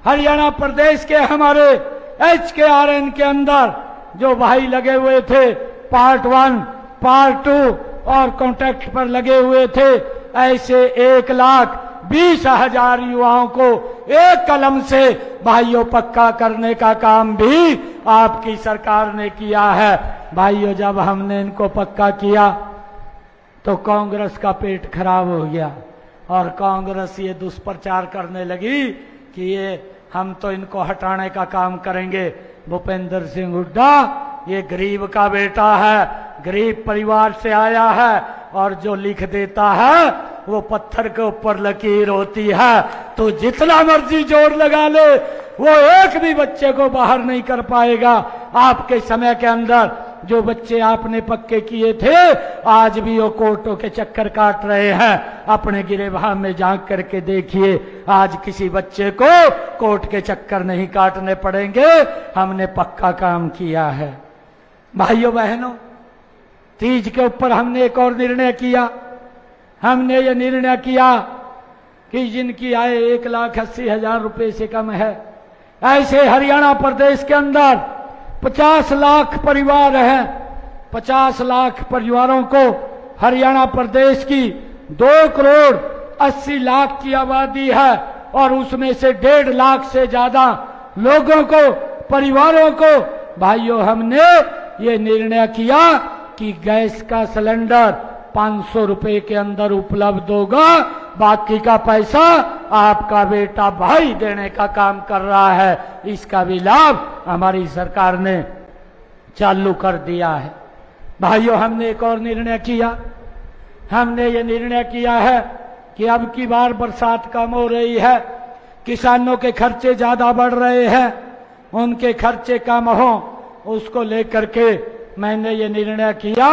हरियाणा प्रदेश के हमारे HKRN के अंदर जो भाई लगे हुए थे, पार्ट 1, पार्ट 2 और कॉन्ट्रैक्ट पर लगे हुए थे, ऐसे 1,20,000 युवाओं को एक कलम से भाइयों पक्का करने का काम भी आपकी सरकार ने किया है। भाइयों, जब हमने इनको पक्का किया तो कांग्रेस का पेट खराब हो गया। और कांग्रेस ये दुष्प्रचार करने लगी कि ये हम तो इनको हटाने का काम करेंगे। भूपेंद्र सिंह हुड्डा ये गरीब का बेटा है, गरीब परिवार से आया है, और जो लिख देता है वो पत्थर के ऊपर लकीर होती है। तो जितना मर्जी जोर लगा ले, वो एक भी बच्चे को बाहर नहीं कर पाएगा। आपके समय के अंदर जो बच्चे आपने पक्के किए थे, आज भी वो कोर्टों के चक्कर काट रहे हैं। अपने गिरेबान में झांक करके देखिए, आज किसी बच्चे को कोर्ट के चक्कर नहीं काटने पड़ेंगे। हमने पक्का काम किया है। भाइयों बहनों, तीज के ऊपर हमने एक और निर्णय किया। हमने ये निर्णय किया कि जिनकी आय 1,80,000 रुपए से कम है, ऐसे हरियाणा प्रदेश के अंदर 50 लाख परिवार हैं। 50 लाख परिवारों को हरियाणा प्रदेश की 2,80,00,000 की आबादी है, और उसमें से 1.5 लाख से ज्यादा लोगों को, परिवारों को, भाइयों हमने ये निर्णय किया कि गैस का सिलेंडर 500 रुपए के अंदर उपलब्ध होगा। बाकी का पैसा आपका बेटा भाई देने का काम कर रहा है। इसका भी लाभ हमारी सरकार ने चालू कर दिया है। भाइयों, हमने एक और निर्णय किया। हमने ये निर्णय किया है कि अब की बार बरसात कम हो रही है, किसानों के खर्चे ज्यादा बढ़ रहे हैं, उनके खर्चे कम हो, उसको लेकर के मैंने ये निर्णय किया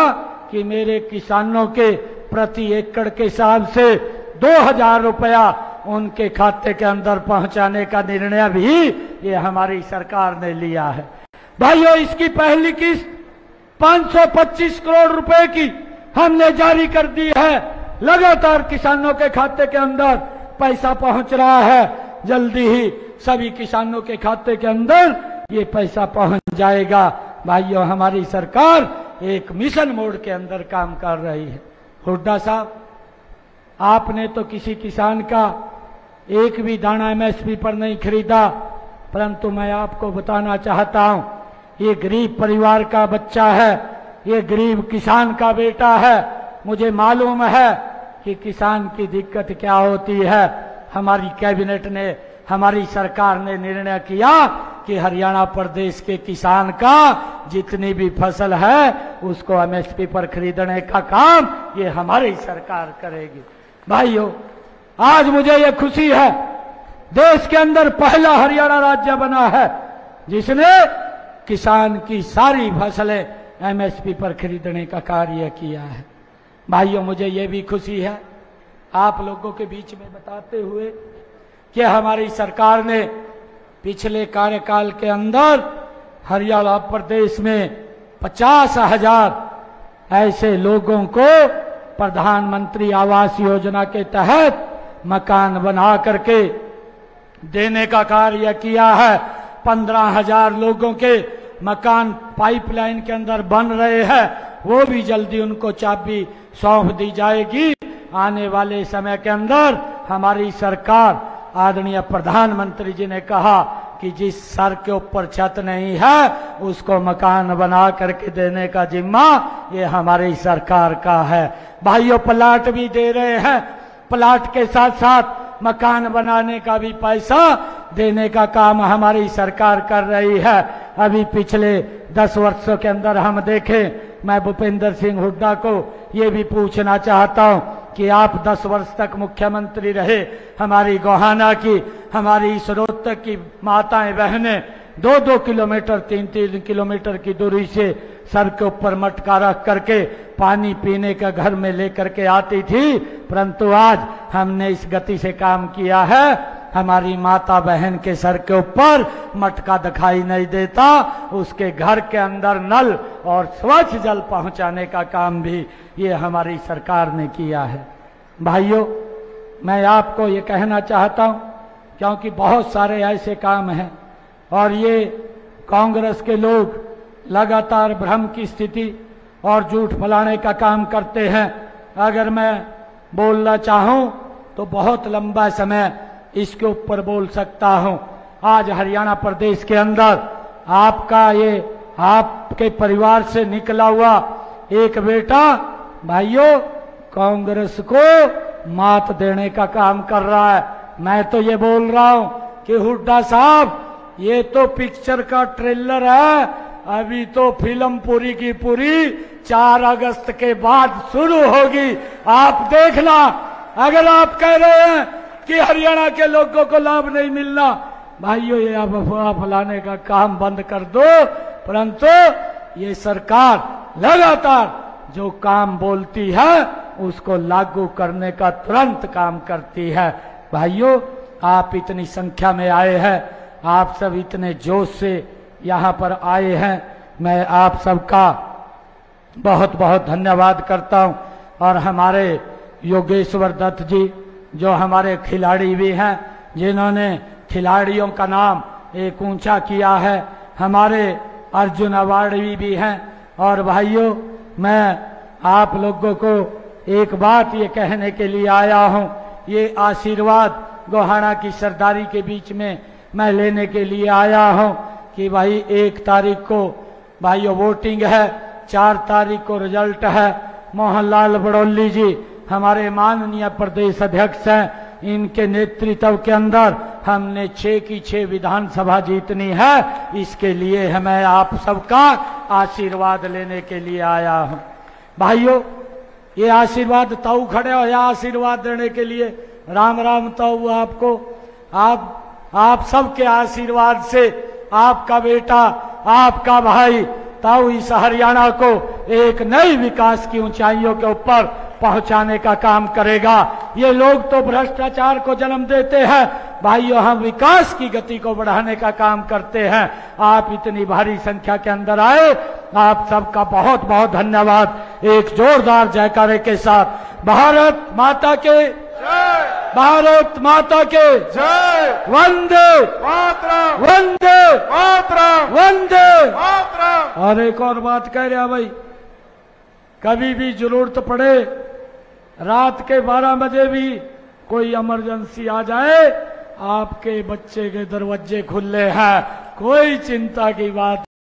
कि मेरे किसानों के प्रति एकड़ के हिसाब से 2,000 रुपया उनके खाते के अंदर पहुंचाने का निर्णय भी ये हमारी सरकार ने लिया है। भाइयों, इसकी पहली किस्त 525 करोड़ रुपए की हमने जारी कर दी है। लगातार किसानों के खाते के अंदर पैसा पहुंच रहा है। जल्दी ही सभी किसानों के खाते के अंदर ये पैसा पहुंच जाएगा। भाइयों, हमारी सरकार एक मिशन मोड के अंदर काम कर रही है। हुड्डा साहब, आपने तो किसी किसान का एक भी दाना एमएसपी पर नहीं खरीदा, परंतु मैं आपको बताना चाहता हूं, ये गरीब परिवार का बच्चा है, ये गरीब किसान का बेटा है। मुझे मालूम है कि किसान की दिक्कत क्या होती है। हमारी कैबिनेट ने, हमारी सरकार ने निर्णय किया कि हरियाणा प्रदेश के किसान का जितनी भी फसल है उसको एमएसपी पर खरीदने का काम ये हमारी सरकार करेगी। भाइयों, आज मुझे ये खुशी है, देश के अंदर पहला हरियाणा राज्य बना है जिसने किसान की सारी फसलें एमएसपी पर खरीदने का कार्य किया है। भाइयों, मुझे ये भी खुशी है आप लोगों के बीच में बताते हुए कि हमारी सरकार ने पिछले कार्यकाल के अंदर हरियाणा प्रदेश में 50,000 ऐसे लोगों को प्रधानमंत्री आवास योजना के तहत मकान बना करके देने का कार्य किया है। 15,000 लोगों के मकान पाइपलाइन के अंदर बन रहे हैं, वो भी जल्दी उनको चाबी सौंप दी जाएगी। आने वाले समय के अंदर हमारी सरकार, आदरणीय प्रधानमंत्री जी ने कहा कि जिस सर के ऊपर छत नहीं है उसको मकान बना करके देने का जिम्मा ये हमारी सरकार का है। भाइयों, प्लाट भी दे रहे हैं, प्लाट के साथ साथ मकान बनाने का भी पैसा देने का काम हमारी सरकार कर रही है। अभी पिछले 10 वर्षों के अंदर हम देखें, मैं भूपेंद्र सिंह हुड्डा को ये भी पूछना चाहता हूं कि आप 10 वर्ष तक मुख्यमंत्री रहे, हमारी गोहाना की, हमारी इस रोहतक की माताएं बहनें 2-2 किलोमीटर 3-3 किलोमीटर की दूरी से सर के ऊपर मटका रख करके पानी पीने का घर में लेकर के आती थी, परंतु आज हमने इस गति से काम किया है, हमारी माता बहन के सर के ऊपर मटका दिखाई नहीं देता, उसके घर के अंदर नल और स्वच्छ जल पहुंचाने का काम भी ये हमारी सरकार ने किया है। भाइयों, मैं आपको ये कहना चाहता हूं, क्योंकि बहुत सारे ऐसे काम हैं और ये कांग्रेस के लोग लगातार भ्रम की स्थिति और झूठ फैलाने का काम करते हैं। अगर मैं बोलना चाहूं तो बहुत लंबा समय इसके ऊपर बोल सकता हूं। आज हरियाणा प्रदेश के अंदर आपके परिवार से निकला हुआ एक बेटा, भाइयों, कांग्रेस को मात देने का काम कर रहा है। मैं तो ये बोल रहा हूं कि हुड्डा साहब, ये तो पिक्चर का ट्रेलर है, अभी तो फिल्म पूरी की पूरी 4 अगस्त के बाद शुरू होगी। आप देखना, अगर आप कह रहे हैं कि हरियाणा के लोगों को लाभ नहीं मिलना, भाइयों ये आप अफवाह फैलाने का काम बंद कर दो। परंतु ये सरकार लगातार जो काम बोलती है उसको लागू करने का तुरंत काम करती है। भाइयों, आप इतनी संख्या में आए हैं, आप सब इतने जोश से यहाँ पर आए हैं, मैं आप सबका बहुत बहुत धन्यवाद करता हूँ। और हमारे योगेश्वर दत्त जी जो हमारे खिलाड़ी भी हैं, जिन्होंने खिलाड़ियों का नाम एक ऊंचा किया है, हमारे अर्जुन अवार्डी भी हैं। और भाइयों, मैं आप लोगों को एक बात ये कहने के लिए आया हूँ, ये आशीर्वाद गोहाना की सरदारी के बीच में मैं लेने के लिए आया हूँ कि भाई 1 तारीख को भाइयों वोटिंग है, 4 तारीख को रिजल्ट है। मोहनलाल बड़ौली जी हमारे माननीय प्रदेश अध्यक्ष हैं, इनके नेतृत्व के अंदर हमने 6 की 6 विधानसभा जीतनी है। इसके लिए मैं आप सबका आशीर्वाद लेने के लिए आया हूं। भाइयों, ये आशीर्वाद ताऊ खड़े हो या आशीर्वाद देने के लिए? राम राम ताऊ आपको। आप सबके आशीर्वाद से आपका बेटा, आपका भाई ताऊ इस हरियाणा को एक नई विकास की ऊंचाइयों के ऊपर पहुंचाने का काम करेगा। ये लोग तो भ्रष्टाचार को जन्म देते हैं, भाइयों हम विकास की गति को बढ़ाने का काम करते हैं। आप इतनी भारी संख्या के अंदर आए, आप सबका बहुत बहुत धन्यवाद। एक जोरदार जयकारे के साथ भारत माता के जय, भारत माता के जय, वंदे मातरम, वंदे मातरम, वंदे। मातरम। और एक और बात कह रहा भाई, कभी भी जरूरत पड़े, रात के 12 बजे भी कोई इमरजेंसी आ जाए, आपके बच्चे के दरवाजे खुले हैं, कोई चिंता की बात